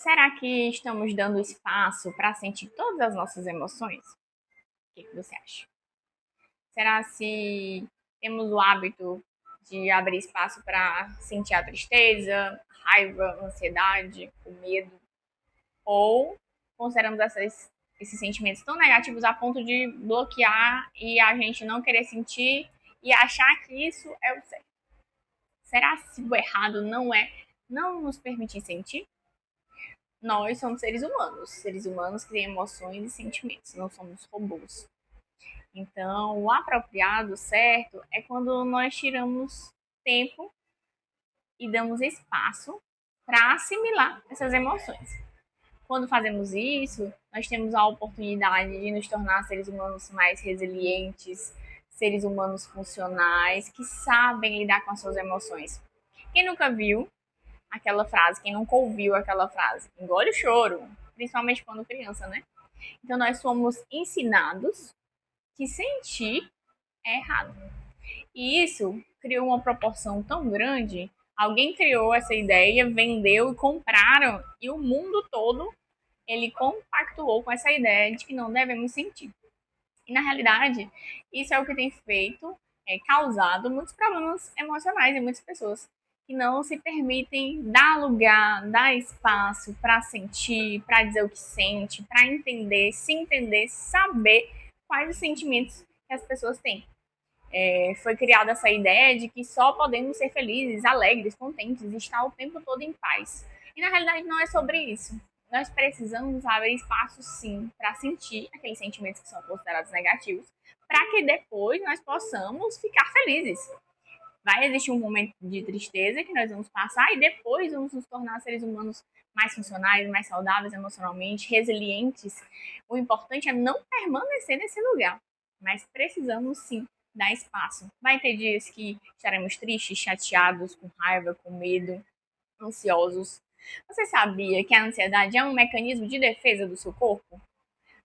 Será que estamos dando espaço para sentir todas as nossas emoções? O que você acha? Será se temos o hábito de abrir espaço para sentir a tristeza, a raiva, a ansiedade, o medo? Ou consideramos esses sentimentos tão negativos a ponto de bloquear e a gente não querer sentir e achar que isso é o certo? Será se o errado não é não nos permitir sentir? Nós somos seres humanos que têm emoções e sentimentos, não somos robôs. Então, o apropriado, certo, é quando nós tiramos tempo e damos espaço para assimilar essas emoções. Quando fazemos isso, nós temos a oportunidade de nos tornar seres humanos mais resilientes, seres humanos funcionais, que sabem lidar com as suas emoções. Quem nunca viu aquela frase, quem nunca ouviu aquela frase? Engole o choro, principalmente quando criança, né? Então, nós somos ensinados que sentir é errado. E isso criou uma proporção tão grande. Alguém criou essa ideia, vendeu e compraram, e o mundo todo ele compactuou com essa ideia de que não devemos sentir. E na realidade, isso é o que tem feito, causado muitos problemas emocionais em muitas pessoas que não se permitem dar lugar, dar espaço para sentir, para dizer o que sente, para entender, saber quais os sentimentos que as pessoas têm. Foi criada essa ideia de que só podemos ser felizes, alegres, contentes, estar o tempo todo em paz. E na realidade não é sobre isso. Nós precisamos abrir espaço, sim, para sentir aqueles sentimentos que são considerados negativos, para que depois nós possamos ficar felizes. Vai existir um momento de tristeza que nós vamos passar e depois vamos nos tornar seres humanos mais funcionais, mais saudáveis emocionalmente, resilientes. O importante é não permanecer nesse lugar, mas precisamos, sim, dar espaço. Vai ter dias que estaremos tristes, chateados, com raiva, com medo, ansiosos. Você sabia que a ansiedade é um mecanismo de defesa do seu corpo?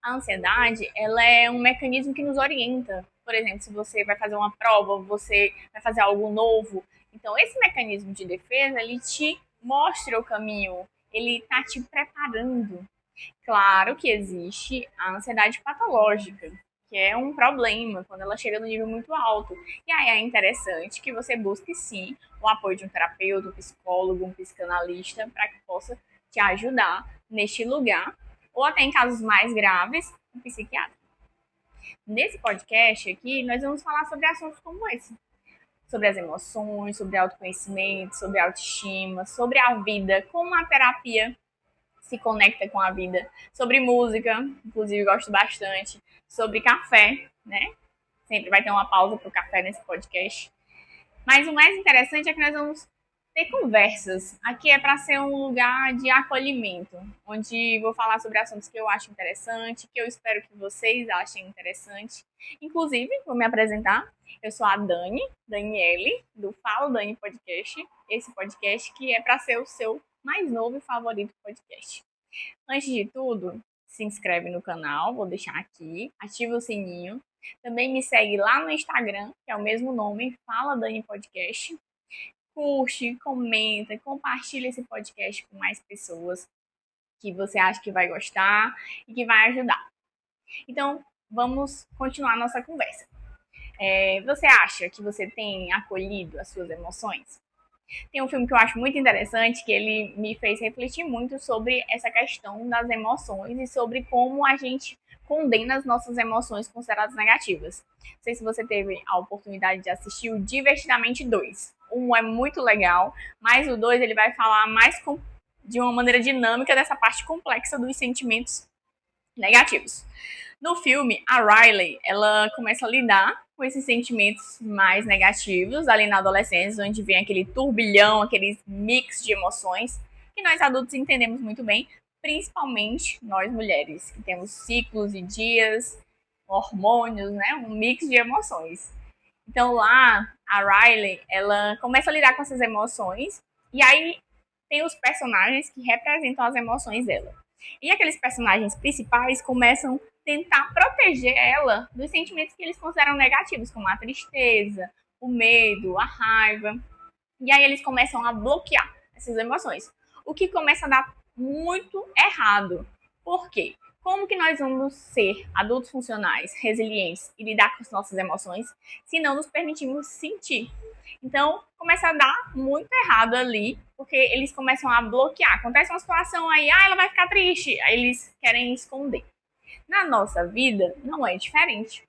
A ansiedade, ela é um mecanismo que nos orienta. Por exemplo, se você vai fazer uma prova, você vai fazer algo novo. Então, esse mecanismo de defesa, ele te mostra o caminho, ele está te preparando. Claro que existe a ansiedade patológica, que é um problema quando ela chega no nível muito alto. E aí é interessante que você busque sim o apoio de um terapeuta, um psicólogo, um psicanalista, para que possa te ajudar neste lugar, ou até em casos mais graves, um psiquiatra. Nesse podcast aqui, nós vamos falar sobre assuntos como esse. Sobre as emoções, sobre autoconhecimento, sobre autoestima, sobre a vida, como a terapia se conecta com a vida, sobre música, inclusive gosto bastante, sobre café, né? Sempre vai ter uma pausa para o café nesse podcast. Mas o mais interessante é que nós vamos ter conversas. Aqui é para ser um lugar de acolhimento, onde vou falar sobre assuntos que eu acho interessante, que eu espero que vocês achem interessante. Inclusive, vou me apresentar. Eu sou a Daniele, do Fala Dani Podcast. Esse podcast que é para ser o seu mais novo e favorito podcast. Antes de tudo, se inscreve no canal, vou deixar aqui, ativa o sininho. Também me segue lá no Instagram, que é o mesmo nome, Fala Dani Podcast. Curte, comenta, compartilha esse podcast com mais pessoas que você acha que vai gostar e que vai ajudar. Então, vamos continuar nossa conversa. Você acha que você tem acolhido as suas emoções? Tem um filme que eu acho muito interessante, que ele me fez refletir muito sobre essa questão das emoções e sobre como a gente condena as nossas emoções consideradas negativas. Não sei se você teve a oportunidade de assistir o Divertidamente 2. Um é muito legal, mas o 2 ele vai falar mais de uma maneira dinâmica dessa parte complexa dos sentimentos negativos. No filme, a Riley, ela começa a lidar com esses sentimentos mais negativos ali na adolescência, onde vem aquele turbilhão, aqueles mix de emoções que nós adultos entendemos muito bem, principalmente nós mulheres, que temos ciclos e dias, hormônios, né? Um mix de emoções. Então lá, a Riley, ela começa a lidar com essas emoções e aí tem os personagens que representam as emoções dela. E aqueles personagens principais começam a tentar proteger ela dos sentimentos que eles consideram negativos, como a tristeza, o medo, a raiva. E aí eles começam a bloquear essas emoções. O que começa a dar muito errado. Por quê? Como que nós vamos ser adultos funcionais, resilientes e lidar com as nossas emoções se não nos permitimos sentir? Então, começa a dar muito errado ali, porque eles começam a bloquear. Acontece uma situação aí, ela vai ficar triste, aí eles querem esconder. Na nossa vida, não é diferente.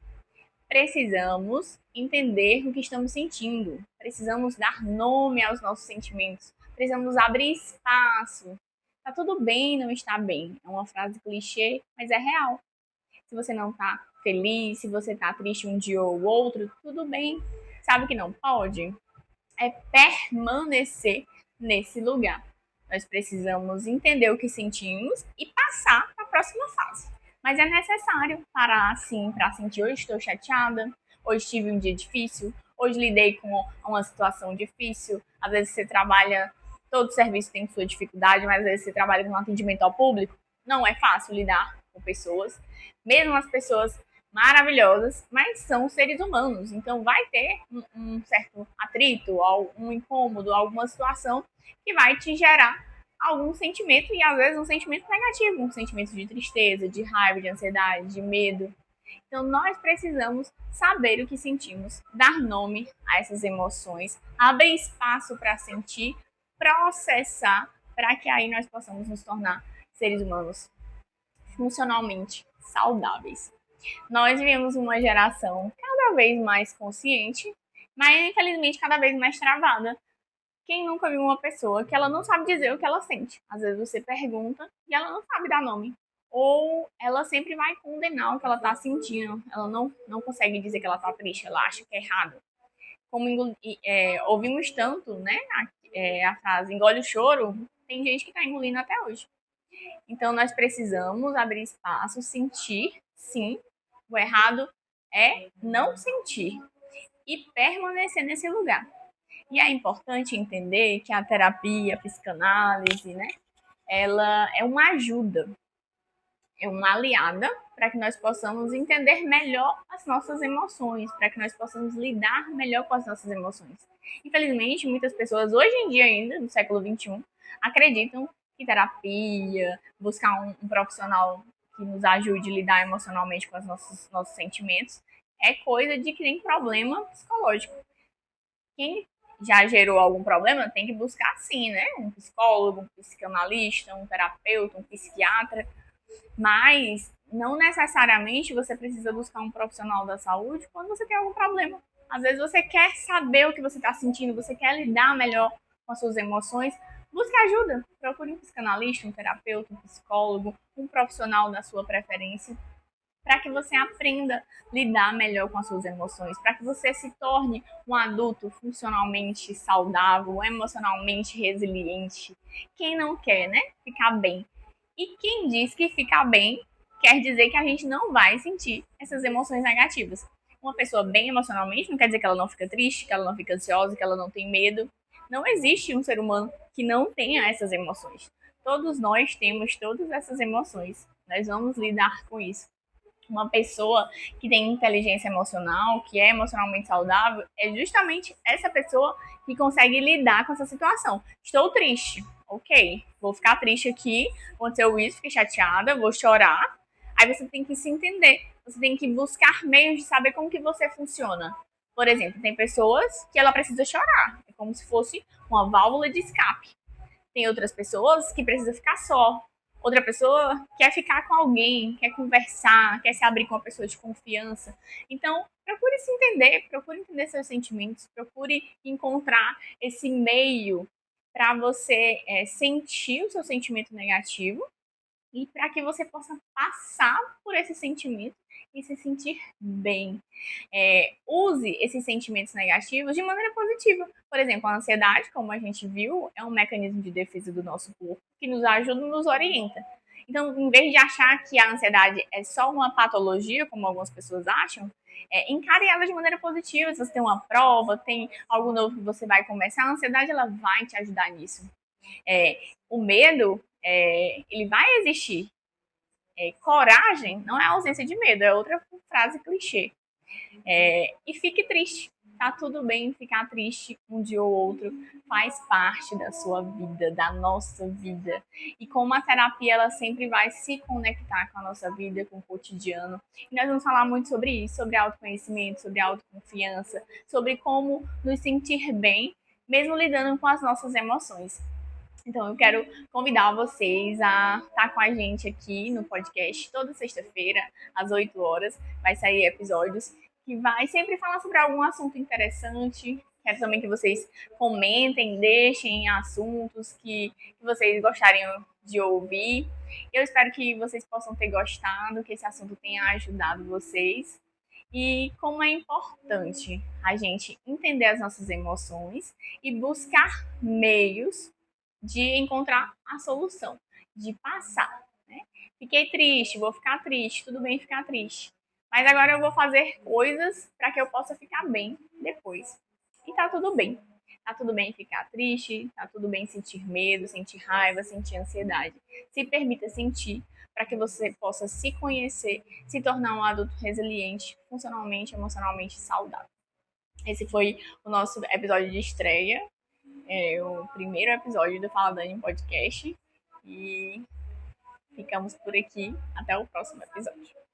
Precisamos entender o que estamos sentindo. Precisamos dar nome aos nossos sentimentos. Precisamos abrir espaço. Tá tudo bem não estar bem. É uma frase clichê, mas é real. Se você não tá feliz, se você tá triste um dia ou outro, tudo bem. Sabe o que não pode? É permanecer nesse lugar. Nós precisamos entender o que sentimos e passar para a próxima fase. Mas é necessário parar assim para sentir: hoje estou chateada, hoje tive um dia difícil, hoje lidei com uma situação difícil. Às vezes você trabalha, todo serviço tem sua dificuldade, mas às vezes você trabalha com atendimento ao público. Não é fácil lidar com pessoas, mesmo as pessoas maravilhosas, mas são seres humanos, então vai ter um certo atrito, um incômodo, alguma situação que vai te gerar algum sentimento, e às vezes um sentimento negativo, um sentimento de tristeza, de raiva, de ansiedade, de medo. Então nós precisamos saber o que sentimos, dar nome a essas emoções, abrir espaço para sentir, processar, para que aí nós possamos nos tornar seres humanos funcionalmente saudáveis. Nós vivemos uma geração cada vez mais consciente, mas infelizmente cada vez mais travada. Quem nunca viu uma pessoa que ela não sabe dizer o que ela sente? Às vezes você pergunta e ela não sabe dar nome. Ou ela sempre vai condenar o que ela está sentindo. Ela não consegue dizer que ela está triste, ela acha que é errado. Como ouvimos tanto, né? A frase engole o choro, tem gente que está engolindo até hoje. Então nós precisamos abrir espaço, sentir, sim. O errado é não sentir e permanecer nesse lugar. E é importante entender que a terapia, a psicanálise, né, ela é uma ajuda, é uma aliada para que nós possamos entender melhor as nossas emoções, para que nós possamos lidar melhor com as nossas emoções. Infelizmente, muitas pessoas hoje em dia ainda, no século XXI, acreditam que terapia, buscar um profissional que nos ajude a lidar emocionalmente com os nossos sentimentos, é coisa de que tem problema psicológico. Quem já gerou algum problema tem que buscar sim, né? Um psicólogo, um psicanalista, um terapeuta, um psiquiatra, mas não necessariamente você precisa buscar um profissional da saúde quando você tem algum problema. Às vezes você quer saber o que você está sentindo, você quer lidar melhor com as suas emoções. Busque ajuda. Procure um psicanalista, um terapeuta, um psicólogo, um profissional da sua preferência, para que você aprenda a lidar melhor com as suas emoções, para que você se torne um adulto funcionalmente saudável, emocionalmente resiliente. Quem não quer, né? Ficar bem. E quem diz que ficar bem quer dizer que a gente não vai sentir essas emoções negativas. Uma pessoa bem emocionalmente não quer dizer que ela não fica triste, que ela não fica ansiosa, que ela não tem medo. Não existe um ser humano que não tenha essas emoções. Todos nós temos todas essas emoções. Nós vamos lidar com isso. Uma pessoa que tem inteligência emocional, que é emocionalmente saudável, é justamente essa pessoa que consegue lidar com essa situação. Estou triste, ok, vou ficar triste aqui, aconteceu isso, fiquei chateada, vou chorar. Aí você tem que se entender, você tem que buscar meios de saber como que você funciona. Por exemplo, tem pessoas que ela precisa chorar, é como se fosse uma válvula de escape. Tem outras pessoas que precisam ficar só. Outra pessoa quer ficar com alguém, quer conversar, quer se abrir com uma pessoa de confiança. Então, procure entender seus sentimentos, procure encontrar esse meio para você sentir o seu sentimento negativo e para que você possa passar por esse sentimento e se sentir bem. Use esses sentimentos negativos de maneira positiva. Por exemplo, a ansiedade, como a gente viu, é um mecanismo de defesa do nosso corpo que nos ajuda e nos orienta. Então, em vez de achar que a ansiedade é só uma patologia, como algumas pessoas acham, encare ela de maneira positiva. Se você tem uma prova, tem algo novo que você vai começar, a ansiedade ela vai te ajudar nisso. O medo, ele vai existir. Coragem não é ausência de medo, é outra frase clichê. E fique triste. Tá tudo bem ficar triste um dia ou outro. faz parte da sua vida, da nossa vida. E como a terapia, ela sempre vai se conectar com a nossa vida, com o cotidiano. E nós vamos falar muito sobre isso, sobre autoconhecimento, sobre autoconfiança, sobre como nos sentir bem, mesmo lidando com as nossas emoções. Então, eu quero convidar vocês a estar com a gente aqui no podcast toda sexta-feira, às 8 horas. Vai sair episódios que vai sempre falar sobre algum assunto interessante. Quero também que vocês comentem, deixem assuntos que vocês gostariam de ouvir. Eu espero que vocês possam ter gostado, que esse assunto tenha ajudado vocês. E como é importante a gente entender as nossas emoções e buscar meios de encontrar a solução, de passar, né? Fiquei triste, vou ficar triste, tudo bem ficar triste. Mas agora eu vou fazer coisas para que eu possa ficar bem depois. E tá tudo bem. Tá tudo bem ficar triste, tá tudo bem sentir medo, sentir raiva, sentir ansiedade. Se permita sentir para que você possa se conhecer, se tornar um adulto resiliente, funcionalmente, emocionalmente saudável. Esse foi o nosso episódio de estreia, o primeiro episódio do Fala Dani Podcast. E ficamos por aqui. Até o próximo episódio.